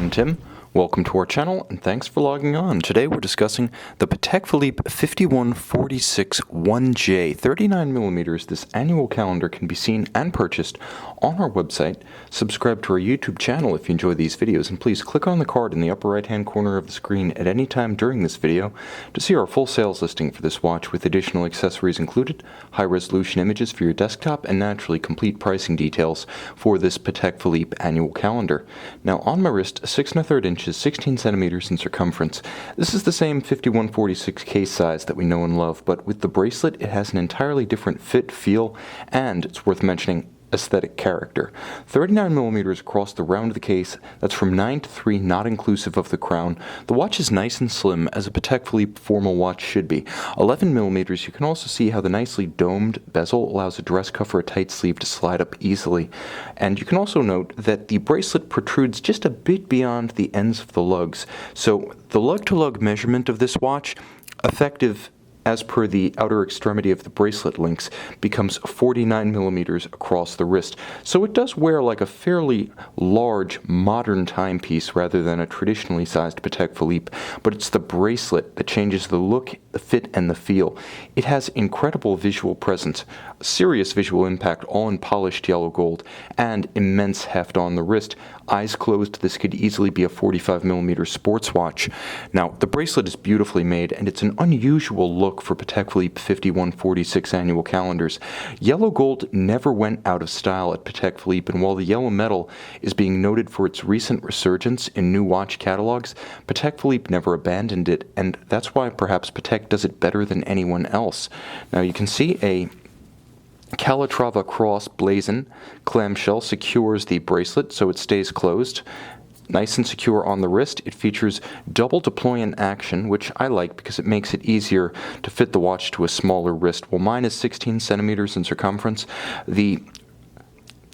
I'm Tim. Welcome to our channel, and thanks for logging on. Today we're discussing the Patek Philippe 5146 1J 39mm. This annual calendar can be seen and purchased on our website. Subscribe to our YouTube channel if you enjoy these videos, and please click on the card in the upper right hand corner of the screen at any time during this video to see our full sales listing for this watch with additional accessories included, high resolution images for your desktop, and naturally complete pricing details for this Patek Philippe annual calendar. Now on my wrist, 6 1/3 inches, 16 centimeters in circumference. This is the same 5146 case size that we know and love, but with the bracelet it has an entirely different fit, feel, and it's worth mentioning, aesthetic character. 39mm across the round of the case, that's from 9 to 3, not inclusive of the crown. The watch is nice and slim, as a Patek Philippe formal watch should be. 11mm, you can also see how the nicely domed bezel allows a dress cuff or a tight sleeve to slide up easily. And you can also note that the bracelet protrudes just a bit beyond the ends of the lugs. So the lug-to-lug measurement of this watch, effective as per the outer extremity of the bracelet links, becomes 49mm across the wrist. So it does wear like a fairly large modern timepiece rather than a traditionally sized Patek Philippe, but it's the bracelet that changes the look, the fit, and the feel. It has incredible visual presence, serious visual impact, all in polished yellow gold, and immense heft on the wrist. Eyes closed, this could easily be a 45mm sports watch. Now, the bracelet is beautifully made, and it's an unusual look for Patek Philippe 5146 annual calendars. Yellow gold never went out of style at Patek Philippe, and while the yellow metal is being noted for its recent resurgence in new watch catalogs, Patek Philippe never abandoned it, and that's why perhaps Patek does it better than anyone else. Now, you can see a Calatrava cross blazon clamshell secures the bracelet so it stays closed. Nice and secure on the wrist. It features double deployant action, which I like because it makes it easier to fit the watch to a smaller wrist. Well, mine is 16 centimeters in circumference. The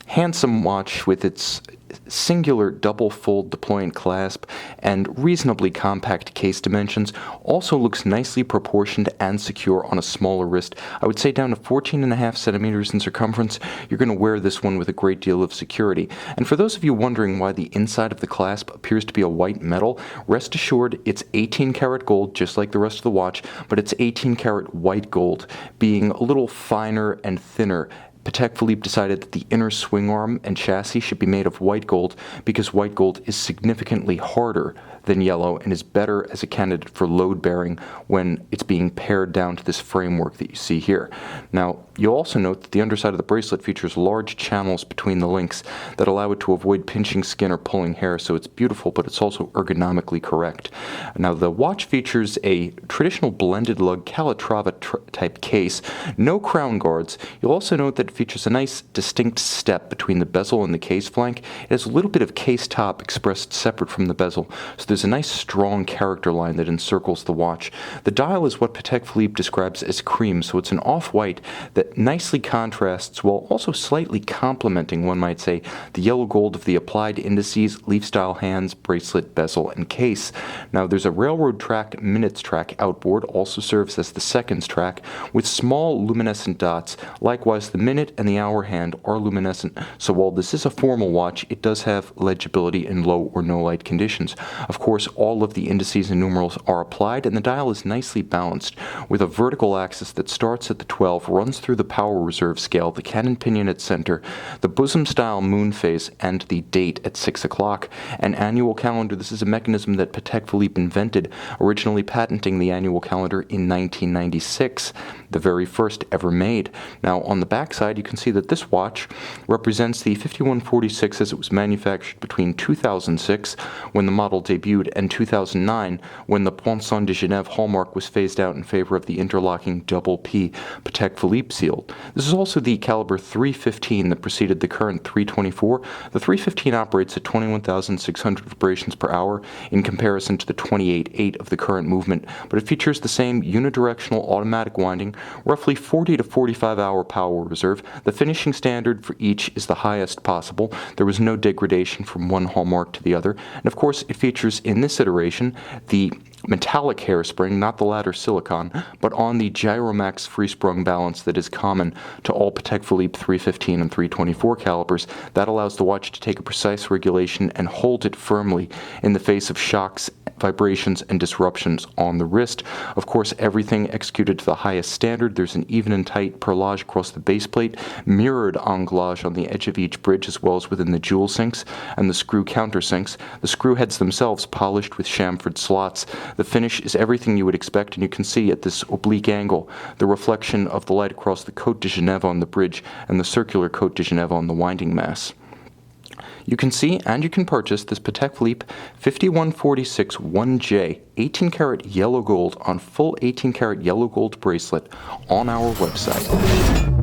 handsome watch with its singular double fold deployant clasp and reasonably compact case dimensions also looks nicely proportioned and secure on a smaller wrist. I would say down to 14.5 centimeters in circumference, you're going to wear this one with a great deal of security. And for those of you wondering why the inside of the clasp appears to be a white metal, rest assured it's 18 karat gold, just like the rest of the watch, but it's 18 karat white gold, being a little finer and thinner. Patek Philippe decided that the inner swing arm and chassis should be made of white gold because white gold is significantly harder than yellow and is better as a candidate for load bearing when it's being pared down to this framework that you see here. Now, you'll also note that the underside of the bracelet features large channels between the links that allow it to avoid pinching skin or pulling hair, so it's beautiful, but it's also ergonomically correct. Now, the watch features a traditional blended lug Calatrava type case, no crown guards. You'll also note that it features a nice distinct step between the bezel and the case flank. It has a little bit of case top expressed separate from the bezel, so there's a nice strong character line that encircles the watch. The dial is what Patek Philippe describes as cream, so it's an off-white that nicely contrasts while also slightly complementing, one might say, the yellow gold of the applied indices, leaf-style hands, bracelet, bezel, and case. Now, there's a railroad track minutes track outboard, also serves as the seconds track, with small luminescent dots. Likewise, the minute and the hour hand are luminescent, so while this is a formal watch, it does have legibility in low or no light conditions. Of course, all of the indices and numerals are applied, and the dial is nicely balanced with a vertical axis that starts at the 12, runs through the power reserve scale, the cannon pinion at center, the bosom style moon phase, and the date at 6 o'clock. An annual calendar, this is a mechanism that Patek Philippe invented, originally patenting the annual calendar in 1996, the very first ever made. Now, on the back side, you can see that this watch represents the 5146 as it was manufactured between 2006, when the model debuted, and 2009, when the Poinçon de Genève hallmark was phased out in favor of the interlocking double P Patek Philippe seal. This is also the caliber 315 that preceded the current 324. The 315 operates at 21,600 vibrations per hour in comparison to the 28.8 of the current movement, but it features the same unidirectional automatic winding, roughly 40 to 45 hour power reserve. The finishing standard for each is the highest possible. There was no degradation from one hallmark to the other, and of course it features in this iteration the metallic hairspring, not the ladder silicon, but on the Gyromax free-sprung balance that is common to all Patek Philippe 315 and 324 calibers. That allows the watch to take a precise regulation and hold it firmly in the face of shocks, vibrations, and disruptions on the wrist. Of course, everything executed to the highest standard. There's an even and tight perlage across the base plate, mirrored anglage on the edge of each bridge as well as within the jewel sinks and the screw countersinks. The screw heads themselves polished with chamfered slots. The finish is everything you would expect, and you can see at this oblique angle the reflection of the light across the Côte de Genève on the bridge and the circular Côte de Genève on the winding mass. You can see and you can purchase this Patek Philippe 5146 1J 18 karat yellow gold on full 18 karat yellow gold bracelet on our website.